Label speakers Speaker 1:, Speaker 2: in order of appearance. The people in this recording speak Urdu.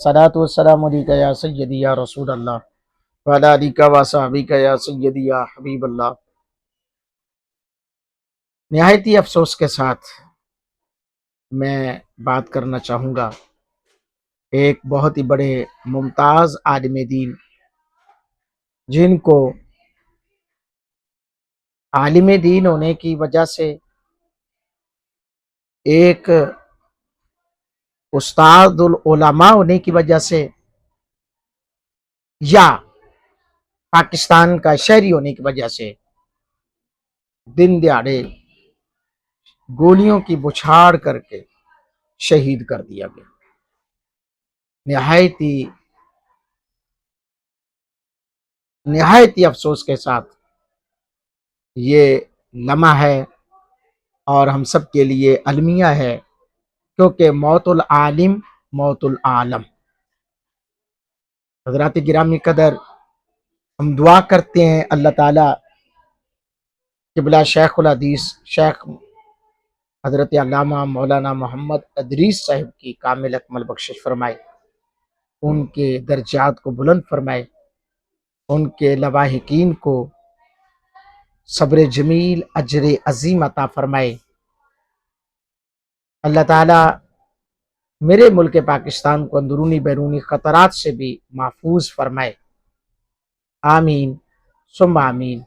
Speaker 1: صلاۃ والسلام علیکہ یا سیدی یا رسول اللہ وعلی آلہ و صحبہ یا سیدی یا حبیب اللہ۔ نہایت ہی افسوس کے ساتھ میں بات کرنا چاہوں گا ایک بہت ہی بڑے ممتاز عالم دین، جن کو عالم دین ہونے کی وجہ سے، ایک استاد العلماء ہونے کی وجہ سے، یا پاکستان کا شہری ہونے کی وجہ سے دن دیہڑے گولیوں کی بچھاڑ کر کے شہید کر دیا گیا۔ نہایت ہی افسوس کے ساتھ یہ لمحہ ہے اور ہم سب کے لیے المیہ ہے، کیونکہ موت العالم موت العالم۔ حضرات گرامی قدر، ہم دعا کرتے ہیں اللہ تعالیٰ قبلہ شیخ الحدیث شیخ حضرت علامہ مولانا محمد ادریس صاحب کی کامل اکمل بخشش فرمائے، ان کے درجات کو بلند فرمائے، ان کے لواحقین کو صبر جمیل اجر عظیم عطا فرمائے۔ اللہ تعالیٰ میرے ملک پاکستان کو اندرونی بیرونی خطرات سے بھی محفوظ فرمائے، آمین ثم آمین۔